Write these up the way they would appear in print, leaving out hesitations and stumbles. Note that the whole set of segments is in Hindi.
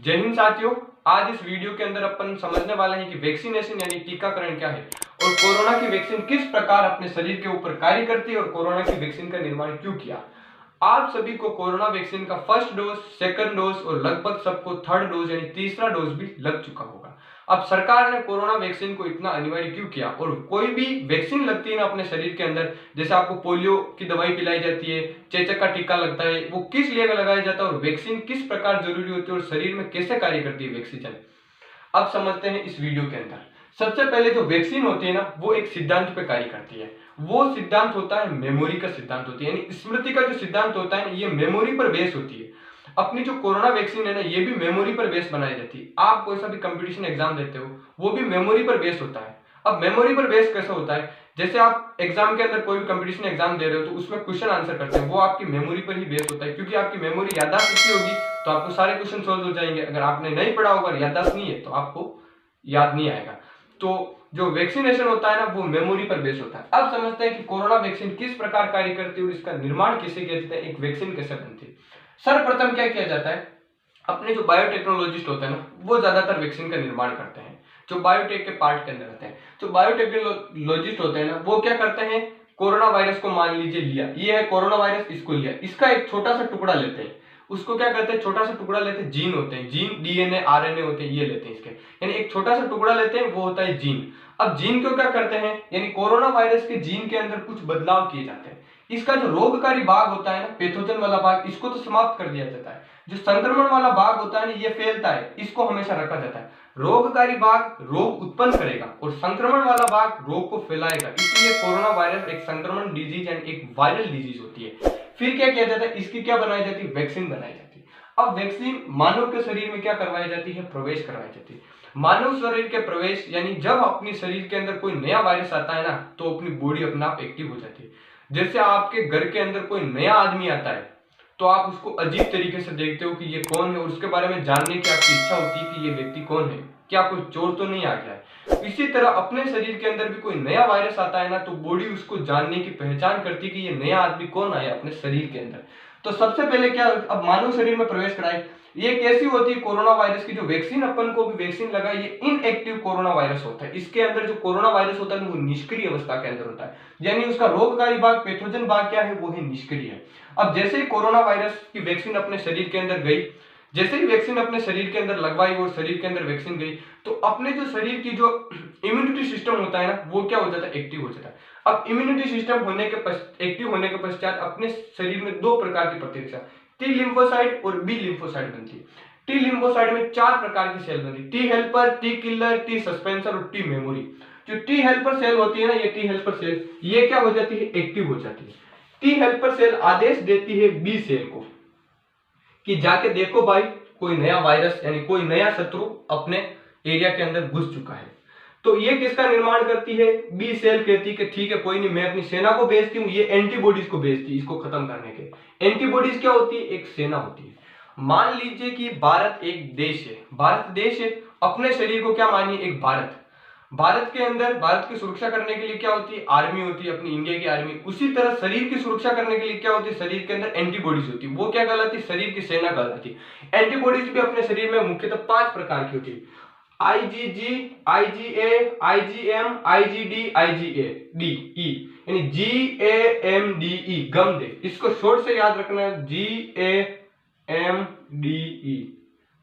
जय हिंद साथियों। आज इस वीडियो के अंदर अपन समझने वाले हैं कि वैक्सीनेशन यानी टीकाकरण क्या है और कोरोना की वैक्सीन किस प्रकार अपने शरीर के ऊपर कार्य करती है और कोरोना की वैक्सीन का निर्माण क्यों किया। आप सभी को कोरोना वैक्सीन का फर्स्ट डोज, सेकंड डोज और लगभग सबको थर्ड डोज यानी तीसरा डोज भी लग चुका होगा। अब सरकार ने कोरोना वैक्सीन को इतना अनिवार्य क्यों किया और कोई भी वैक्सीन लगती है ना अपने शरीर के अंदर, जैसे आपको पोलियो की दवाई पिलाई जाती है, चेचक का टीका लगता है, वो किस लिए लगाया जाता है और वैक्सीन किस प्रकार जरूरी होती है और शरीर में कैसे कार्य करती है वैक्सीन, अब समझते हैं इस वीडियो के अंदर। सबसे पहले जो वैक्सीन होती है ना वो एक सिद्धांत पे कार्य करती है। वो सिद्धांत होता है मेमोरी का सिद्धांत होती है, यानी स्मृति का जो सिद्धांत होता है ये मेमोरी पर बेस होती है। अपनी जो कोरोना वैक्सीन है ना ये भी मेमोरी पर बेस बनाई जाती है। आप कोई सा भी कंपटीशन एग्जाम देते हो वो भी मेमोरी पर बेस होता है। अब मेमोरी पर बेस कैसे होता है, जैसे आप एग्जाम के अंदर कोई भी कंपटीशन एग्जाम दे रहे हो तो उसमें क्वेश्चन आंसर करते हैं, वो आपकी मेमोरी पर ही बेस होता है, क्योंकि आपकी मेमोरी याददाश्त अच्छी होगी तो आपको सारे क्वेश्चन सोल्व हो जाएंगे। अगर आपने नहीं पढ़ा होगा, याददाश्त नहीं है तो आपको याद नहीं आएगा। तो जो वैक्सीनेशन होता है ना वो मेमोरी पर बेस होता है। अब समझते हैं कि कोरोना वैक्सीन किस प्रकार कार्य करती है और इसका निर्माण कैसे किया जाता है, एक वैक्सीन कैसे बनती है। सर्वप्रथम क्या किया जाता है, अपने जो बायोटेक्नोलॉजिस्ट होते हैं ना वो ज्यादातर वैक्सीन का निर्माण करते हैं, जो बायोटेक के पार्ट के अंदर रहते हैं। जो बायोटेक्नोलॉजिस्ट होते हैं ना वो क्या करते हैं, कोरोना वायरस को मान लीजिए लिया, ये है कोरोना वायरस, इसको लिया, इसका एक छोटा सा टुकड़ा लेते हैं, उसको क्या करते हैं, छोटा सा टुकड़ा लेते हैं, जीन होते हैं, जीन डीएनए आरएनए होते हैं, ये लेते हैं इसके, यानी एक छोटा सा टुकड़ा लेते हैं, वो होता है जीन। अब जीन को क्या करते हैं, यानी कोरोना वायरस के जीन के अंदर कुछ बदलाव किए जाते हैं। इसका जो रोगकारी भाग होता है ना, पैथोजन वाला भाग, इसको तो समाप्त कर दिया जाता है। जो संक्रमण वाला भाग होता है ना ये फैलता है, इसको हमेशा रखा जाता है। रोगकारी भाग रोग उत्पन्न करेगा और संक्रमण वाला भाग रोग को फैलाएगा, इसलिए कोरोना वायरस एक संक्रमण डिजीज एंड एक वायरल डिजीज होती है। फिर क्या किया जाता है, इसकी क्या बनाई जाती है, वैक्सीन बनाई जाती है। अब वैक्सीन मानव के शरीर में क्या करवाई जाती है, प्रवेश करवाई जाती है। मानव शरीर के प्रवेश यानी जब अपने शरीर के अंदर कोई नया वायरस आता है ना तो अपनी बॉडी अपने आप एक्टिव हो जाती है। जैसे आपके घर के अंदर कोई नया आदमी आता है तो आप उसको अजीब तरीके से देखते हो कि ये कौन है और उसके बारे में जानने की आपकी इच्छा होती है कि ये व्यक्ति कौन है, क्या कोई चोर तो नहीं आ गया है। इसी तरह अपने शरीर के अंदर भी कोई नया वायरस आता है ना तो बॉडी उसको जानने की पहचान करती है कि ये नया आदमी कौन आया अपने शरीर के अंदर। तो सबसे पहले क्या, अब मानव शरीर में प्रवेश कराए, ये कैसी होती है, कोरोना वायरस की जो वैक्सीन अपन को भी वैक्सीन लगा, ये इनएक्टिव कोरोना वायरस होता है। इसके अंदर जो कोरोना वायरस होता है वो निष्क्रिय अवस्था के अंदर होता है, यानी उसका रोगकारी भाग, पैथोजन भाग क्या है, वो है निष्क्रिय। अब जैसे ही कोरोना वायरस की वैक्सीन अपने शरीर के अंदर गई, जैसे ही वैक्सीन अपने शरीर के अंदर लगवाई और शरीर के अंदर वैक्सीन गई तो अपने जो शरीर की जो इम्यूनिटी सिस्टम होता है ना वो क्या हो जाता है, एक्टिव हो जाता है। अब इम्यूनिटी सिस्टम होने के एक्टिव होने के पश्चात अपने शरीर में दो प्रकार की प्रतिरक्षा, टी लिम्फोसाइट और बी लिम्फोसाइट बनती है। टी लिम्फोसाइट में चार प्रकार की सेल बनती है, T helper, T killer, T suppressor और टी मेमोरी। जो टी हेल्पर सेल होती है ना, ये टी हेल्पर सेल ये क्या हो जाती है, एक्टिव हो जाती है। टी हेल्पर सेल आदेश देती है बी सेल को कि जाके देखो भाई कोई नया वायरस यानी कोई नया शत्रु अपने एरिया के अंदर घुस चुका है। तो ये किसका निर्माण करती है, बी सेल कहती है कि ठीक है कोई नहीं, मैं अपनी सेना को भेजती हूँ, ये एंटीबॉडीज को भेजती है इसको खत्म करने के। एंटीबॉडीज क्या होती है, एक सेना होती है। मान लीजिए कि भारत एक देश है, भारत देश है, अपने शरीर को क्या मानिए, एक भारत। भारत के अंदर भारत की सुरक्षा करने के लिए क्या होती है, आर्मी होती है, अपनी इंडिया की आर्मी। उसी तरह शरीर की सुरक्षा करने के लिए क्या होती है, शरीर के अंदर एंटीबॉडीज होती है, वो क्या कहलाती है, शरीर की सेना कहलाती है। एंटीबॉडीज भी अपने शरीर में मुख्यतः 5 प्रकार की होती है, IgG, IgA, IgM, IgD, IgA D E, यानी GAMDE, गमदे, इसको शॉर्ट से याद रखना, GAMDE,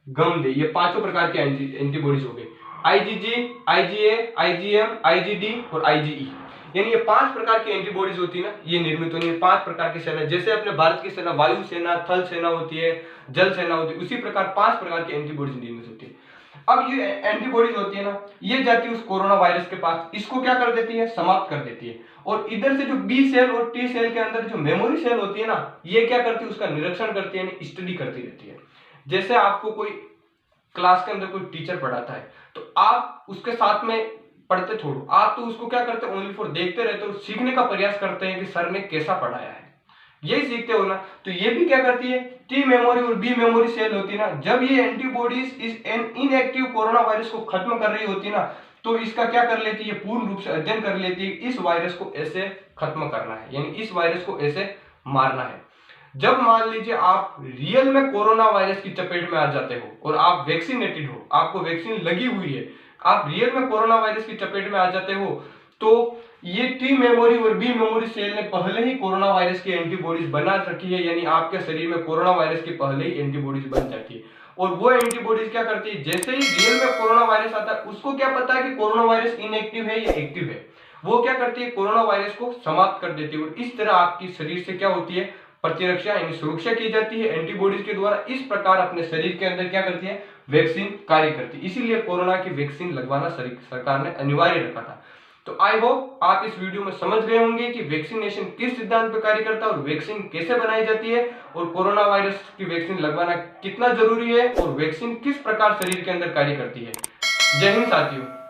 गमदे, ये पांचों प्रकार के एंटीबॉडीज हो गए, आईजीजी, आईजीए, आईजीएम, आईजीडी और आईजीई, यानी ये 5 प्रकार की एंटीबॉडीज होती है ना, ये निर्मित होनी है 5 प्रकार की सेना। जैसे अपने भारत की सेना वायु सेना, थल सेना होती है, जल सेना होती है, उसी प्रकार 5 प्रकार की एंटीबॉडीज निर्मित होती है। अब ये एंटीबॉडीज होती है ना, ये जाती है उस कोरोना वायरस के पास, इसको क्या कर देती है, समाप्त कर देती है। और इधर से जो बी सेल और टी सेल के अंदर जो मेमोरी सेल होती है ना, ये क्या करती है, उसका निरीक्षण करती है, यानी स्टडी करती रहती है। जैसे आपको कोई क्लास के अंदर कोई टीचर पढ़ाता है तो आप उसके साथ में पढ़ते थोड़ो, आप तो उसको क्या करते हैं, ओनली फॉर देखते रहते हो, सीखने का प्रयास करते हैं कि सर ने कैसा पढ़ाया है, यही सीखते हो ना। तो ये भी क्या करती है, टी मेमोरी और बी मेमोरी सेल होती है ना, जब ये एंटीबॉडीज इस इनएक्टिव कोरोना वायरस को खत्म कर रही होती है ना तो इसका क्या कर लेती है, पूर्ण रूप से अध्ययन कर लेती है, इस वायरस को ऐसे खत्म करना है, यानी इस वायरस को ऐसे मारना है। जब मान लीजिए आप रियल में कोरोना वायरस की चपेट में आ जाते हो और आप वैक्सीनेटेड हो, आपको वैक्सीन लगी हुई है, आप रियल में कोरोना वायरस की चपेट में आ जाते हो, तो ये टी मेमोरी और बी मेमोरी सेल ने पहले ही कोरोना वायरस की एंटीबॉडीज बना रखी है, यानी आपके शरीर में कोरोना वायरस की पहले ही एंटीबॉडीज बन जाती है। और वो एंटीबॉडीज क्या करती है, जैसे ही रियल में कोरोना वायरस आता है, उसको क्या पता है कि कोरोना वायरस इनएक्टिव है या एक्टिव है, वो क्या करती है, कोरोना वायरस को समाप्त कर देती है। और इस तरह आपकी शरीर से क्या होती है, प्रतिरक्षा यानी सुरक्षा की जाती है एंटीबॉडीज के द्वारा। इस प्रकार अपने शरीर के अंदर क्या करती है, वैक्सीन कार्य करती है। इसीलिए कोरोना की वैक्सीन लगवाना सरकार ने अनिवार्य रखा था। तो आई होप आप इस वीडियो में समझ गए होंगे कि वैक्सीनेशन किस सिद्धांत पर कार्य करता है और वैक्सीन कैसे बनाई जाती है, और कोरोना वायरस की वैक्सीन लगवाना कितना जरूरी है, और वैक्सीन किस प्रकार शरीर के अंदर कार्य करती है। जय हिंद साथियों।